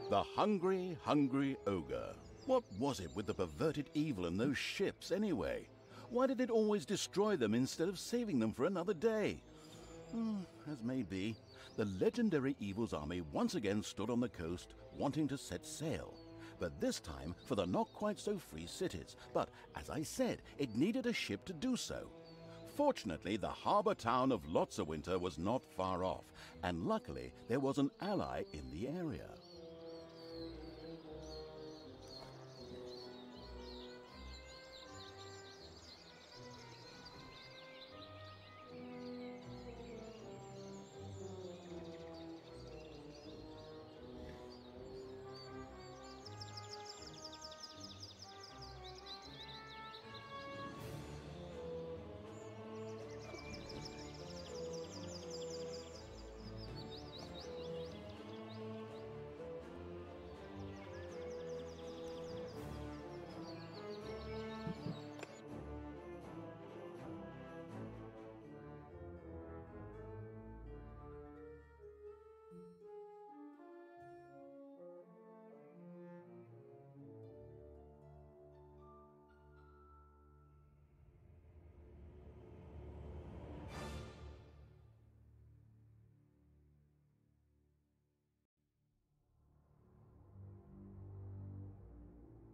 The hungry, hungry ogre. What was it with the perverted evil in those ships, anyway? Why did it always destroy them instead of saving them for another day? As may be, the legendary evil's army once again stood on the coast, wanting to set sail. But this time for the not-quite-so-free cities. But, as I said, it needed a ship to do so. Fortunately, the harbour town of Lotsawinter was not far off, and luckily there was an ally in the area.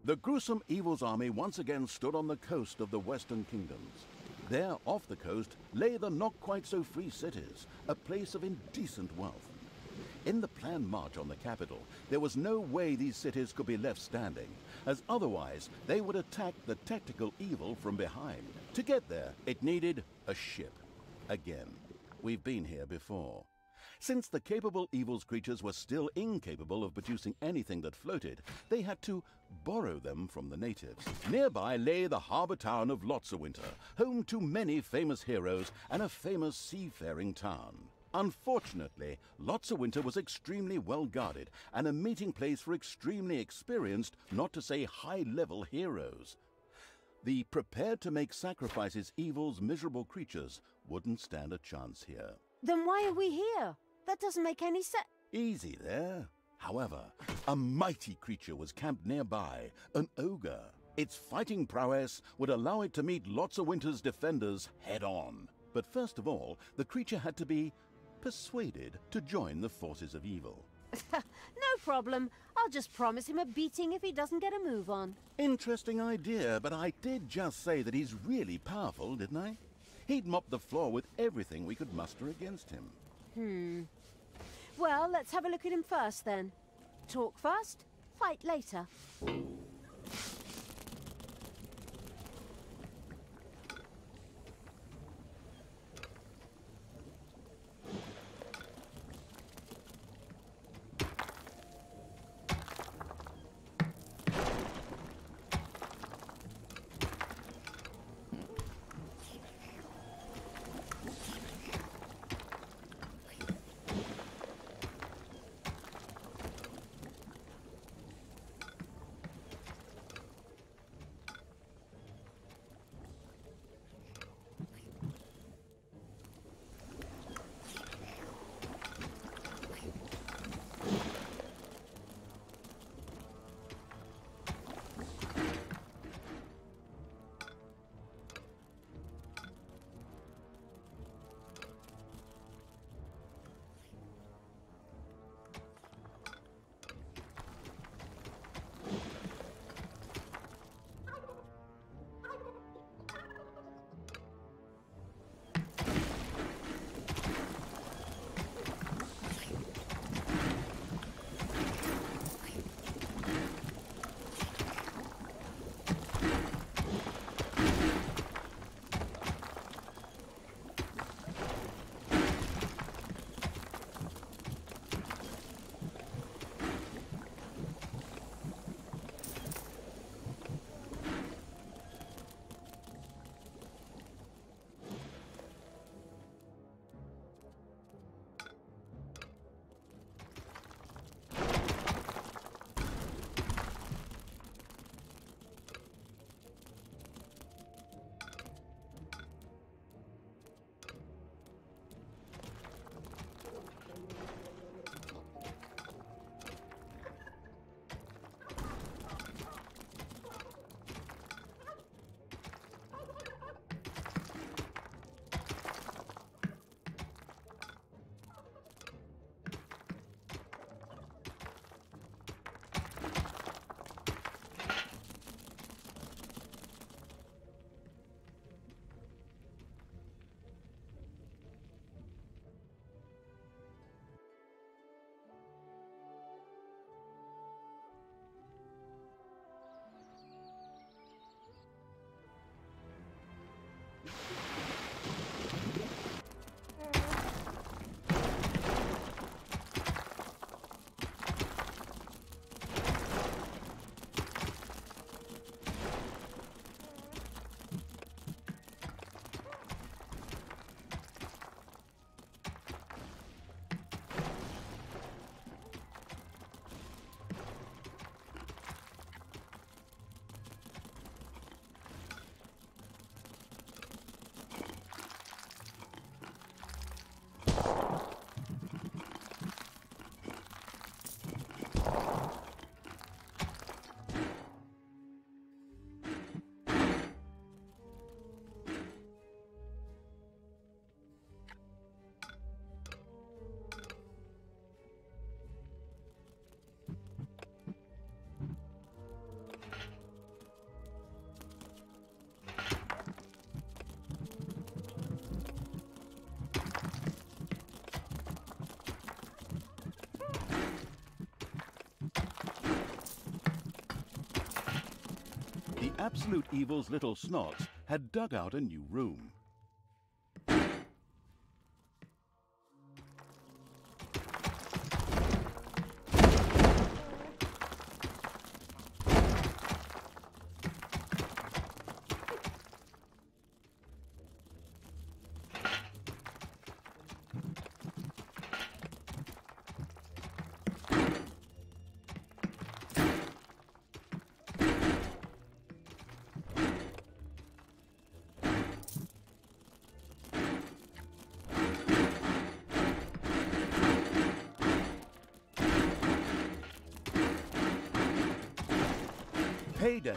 The gruesome evil's army once again stood on the coast of the Western Kingdoms. There, off the coast, lay the not-quite-so-free cities, a place of indecent wealth. In the planned march on the capital, there was no way these cities could be left standing, as otherwise they would attack the tactical evil from behind. To get there, it needed a ship. Again, we've been here before. Since the capable evil's creatures were still incapable of producing anything that floated, they had to borrow them from the natives. Nearby lay the harbour town of Lotsawinter, home to many famous heroes and a famous seafaring town. Unfortunately, Lotsawinter was extremely well guarded and a meeting place for extremely experienced, not to say high-level heroes. The prepared-to-make-sacrifices evil's miserable creatures wouldn't stand a chance here. Then why are we here? That doesn't make any sense. Easy there. However, a mighty creature was camped nearby, an ogre. Its fighting prowess would allow it to meet Lotsawinter's defenders head-on. But first of all, the creature had to be persuaded to join the forces of evil. No problem. I'll just promise him a beating if he doesn't get a move on. Interesting idea, but I did just say that he's really powerful, didn't I? He'd mop the floor with everything we could muster against him. Well, let's have a look at him first, then. Talk first, fight later. Absolute Evil's little snots had dug out a new room. Payday.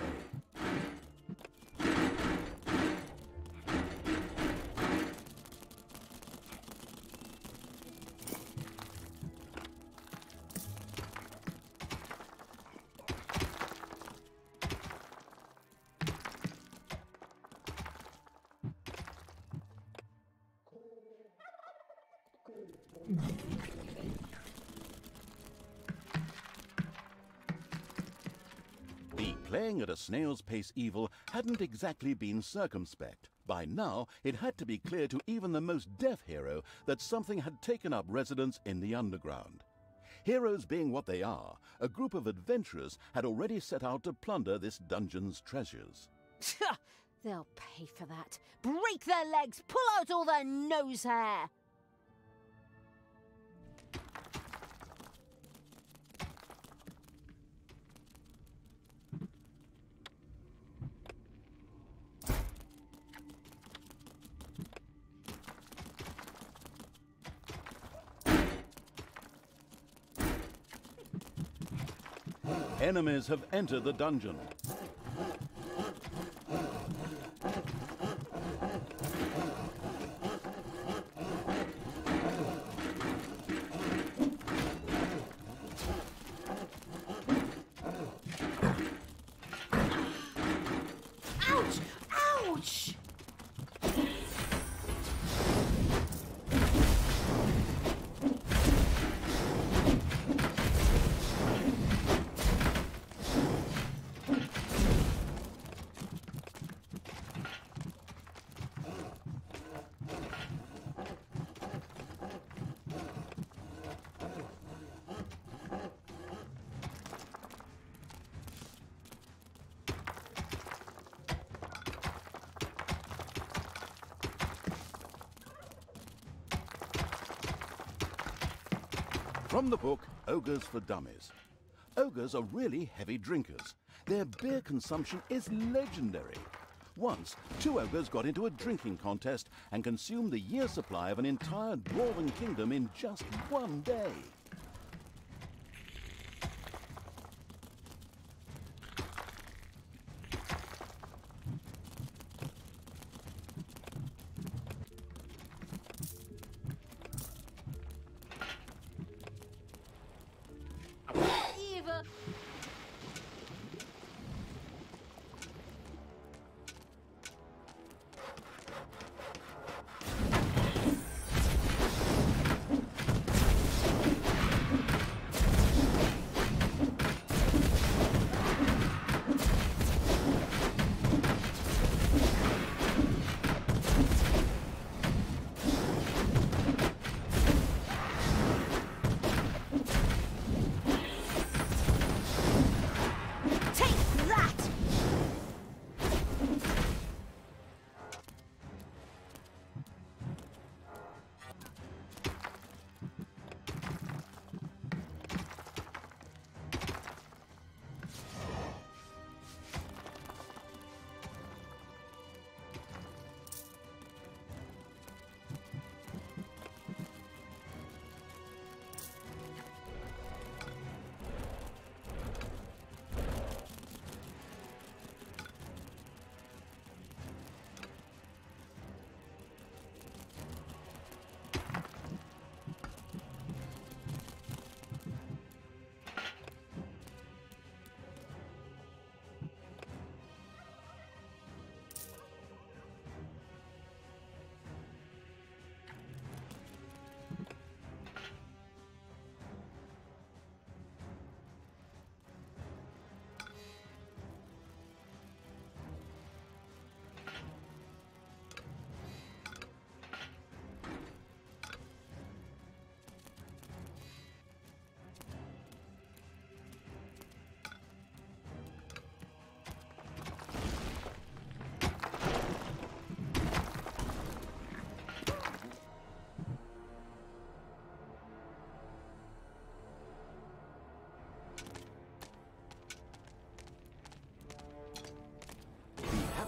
The playing at a snail's pace evil hadn't exactly been circumspect. By now, it had to be clear to even the most deaf hero that something had taken up residence in the underground. Heroes being what they are, a group of adventurers had already set out to plunder this dungeon's treasures. They'll pay for that. Break their legs, pull out all their nose hair. Enemies have entered the dungeon. Ouch! Ouch! From the book, Ogres for Dummies. Ogres are really heavy drinkers. Their beer consumption is legendary. Once, 2 ogres got into a drinking contest and consumed the year's supply of an entire dwarven kingdom in just one day. Eva!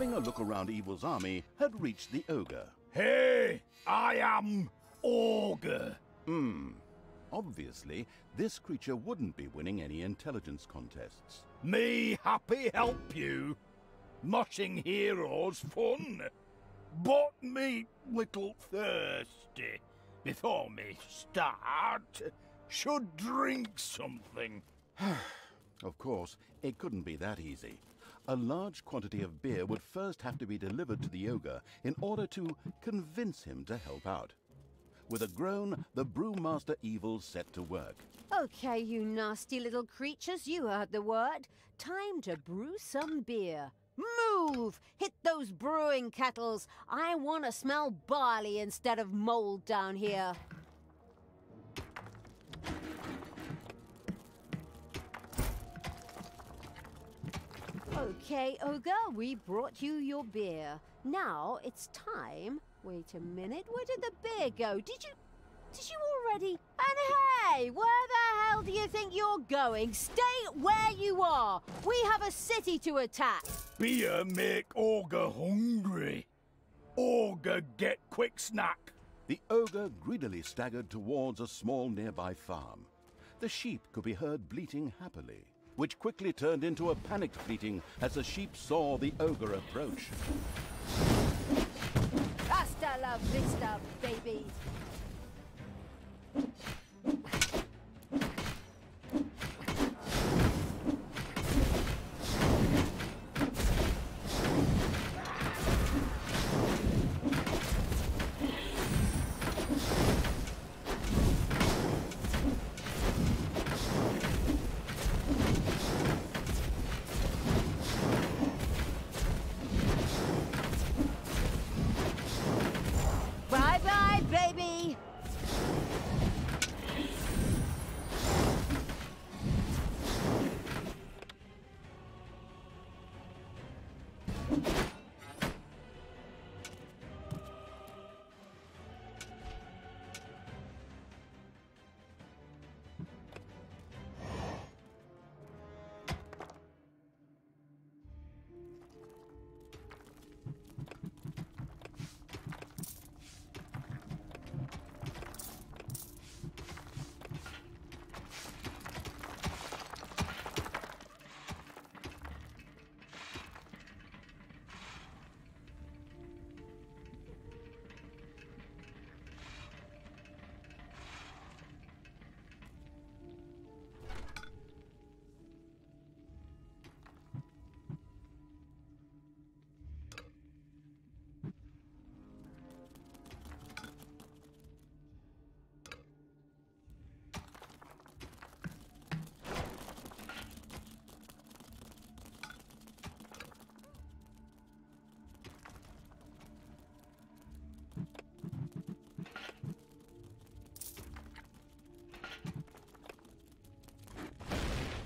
having a look around Evil's army, had reached the ogre. Hey, I am Ogre. Obviously, this creature wouldn't be winning any intelligence contests. Me happy help you. Moshing heroes fun. But me little thirsty. Before me start, should drink something. Of course, it couldn't be that easy. A large quantity of beer would first have to be delivered to the ogre in order to convince him to help out. With a groan, the Brewmaster Evil set to work. Okay, you nasty little creatures, you heard the word. Time to brew some beer. Move! Hit those brewing kettles. I want to smell barley instead of mold down here. Okay, Ogre, we brought you your beer. Now it's time. Wait a minute, where did the beer go? Did you already? And hey, where the hell do you think you're going? Stay where you are. We have a city to attack. Beer make Ogre hungry. Ogre get quick snack. The ogre greedily staggered towards a small nearby farm. The sheep could be heard bleating happily, which quickly turned into a panicked bleating as the sheep saw the ogre approach. Hasta la vista, baby. Bye-bye, baby!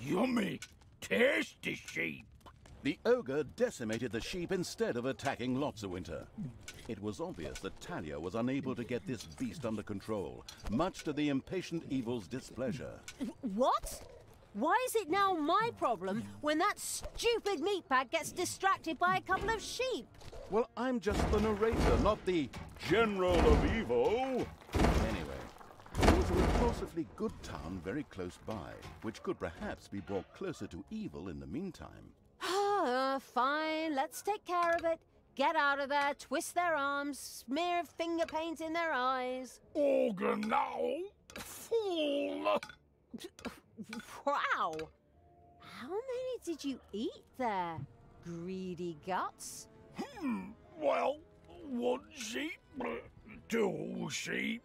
Yummy, tasty sheep. The ogre decimated the sheep instead of attacking Lotsawinter. It was obvious that Talia was unable to get this beast under control, much to the impatient evil's displeasure. What? Why is it now my problem when that stupid meatbag gets distracted by a couple of sheep? Well, I'm just the narrator, not the General of Evil. Anyway, there was a repulsively good town very close by, which could perhaps be brought closer to evil in the meantime. Fine, let's take care of it. Get out of there, twist their arms, smear finger paint in their eyes. Ogre now, fool. Wow! How many did you eat there, greedy guts? Well, 1 sheep, 2 sheep,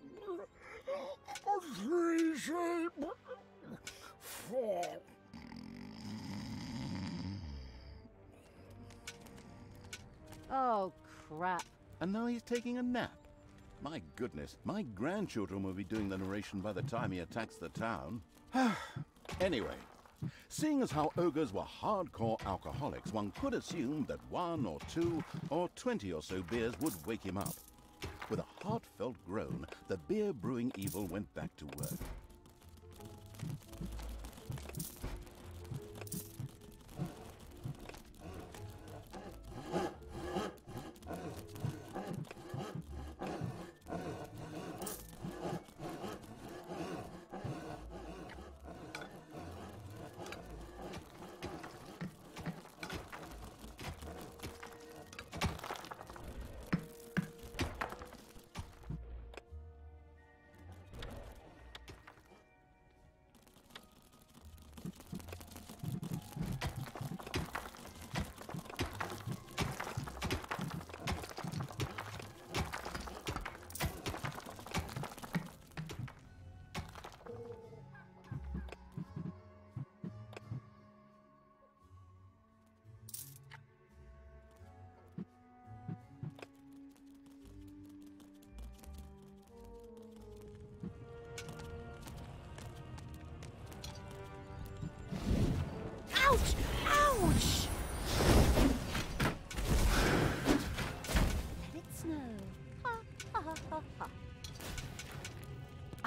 3 sheep, 4. Oh, crap. And now he's taking a nap. My goodness, my grandchildren will be doing the narration by the time he attacks the town. Anyway, seeing as how ogres were hardcore alcoholics, one could assume that 1 or 2 or 20 or so beers would wake him up. With a heartfelt groan, the beer-brewing evil went back to work.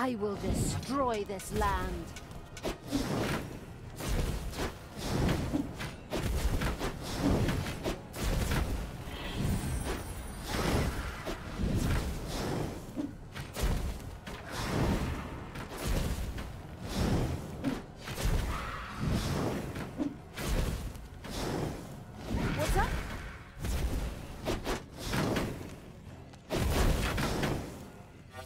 I will destroy this land. What's up?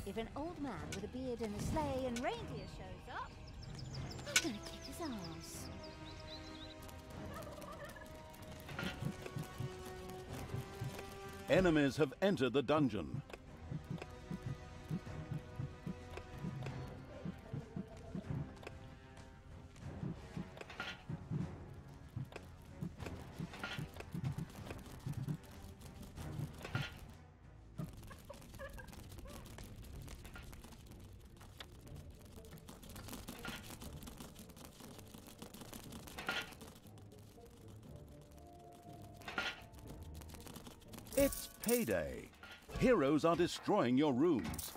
If an old man with a beard and a sleigh and reindeer shows up, I'm gonna kick his ass. Enemies have entered the dungeon. It's payday. Heroes are destroying your rooms.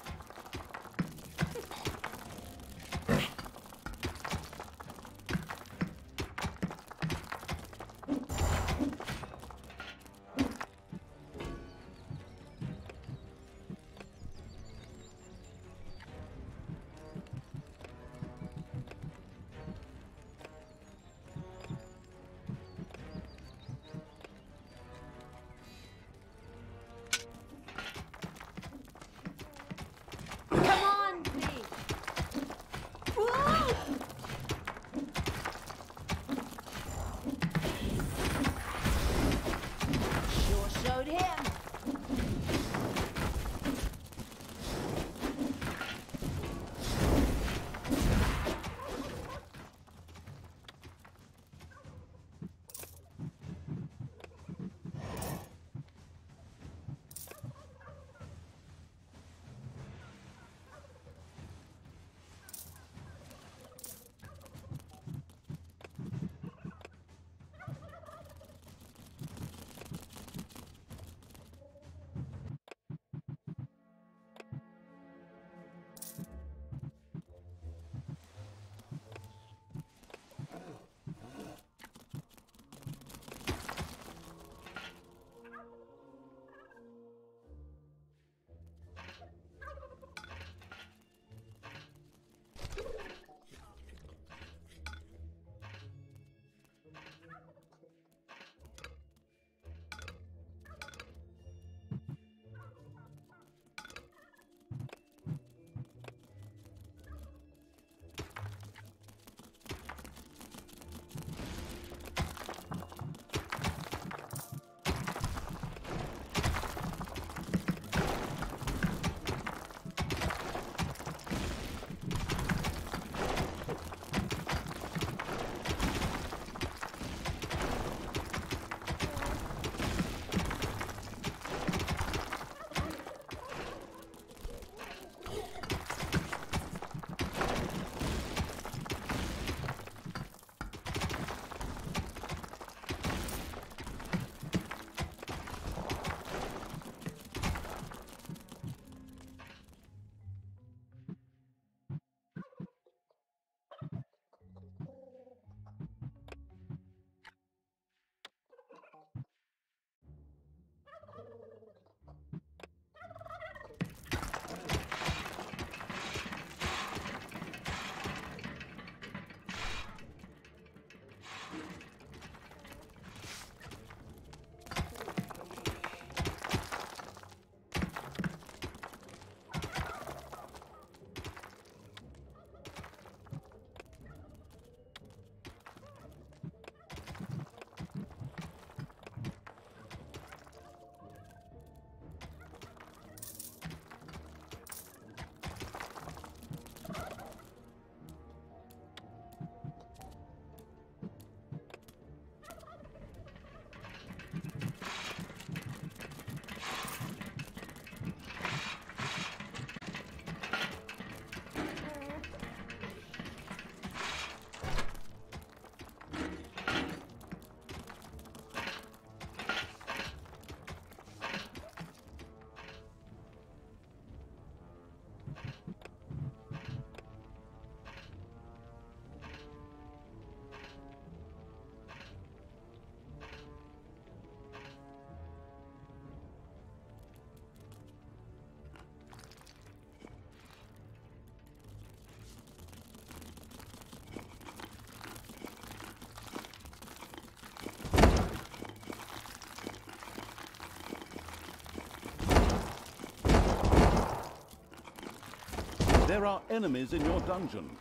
There are enemies in your dungeon.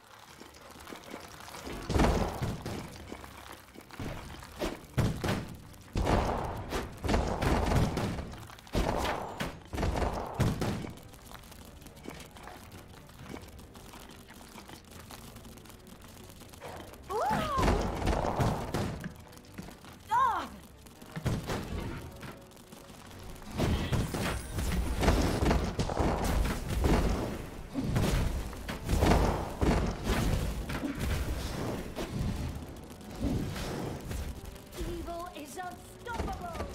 Evil is unstoppable!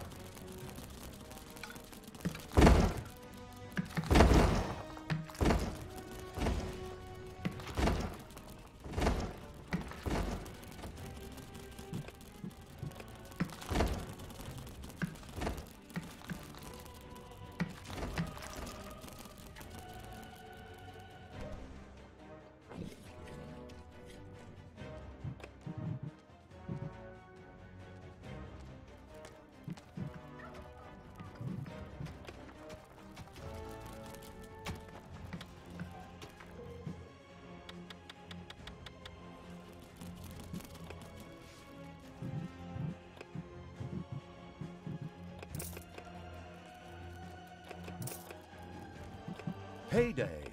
Payday.